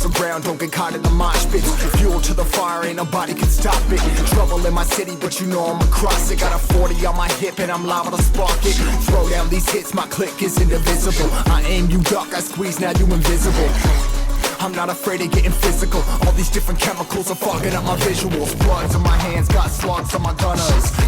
for ground, don't get caught in the mosh pit. Fuel to the fire, ain't nobody can stop it. Trouble in my city, but you know I'm across it. Got a 40 on my hip and I'm liable to spark it. Throw down these hits, my click is indivisible. I aim, you duck, I squeeze, now you invisible. I'm not afraid of getting physical. All these different chemicals are fogging up my visuals. Bloods on my hands, got slugs on my gunners.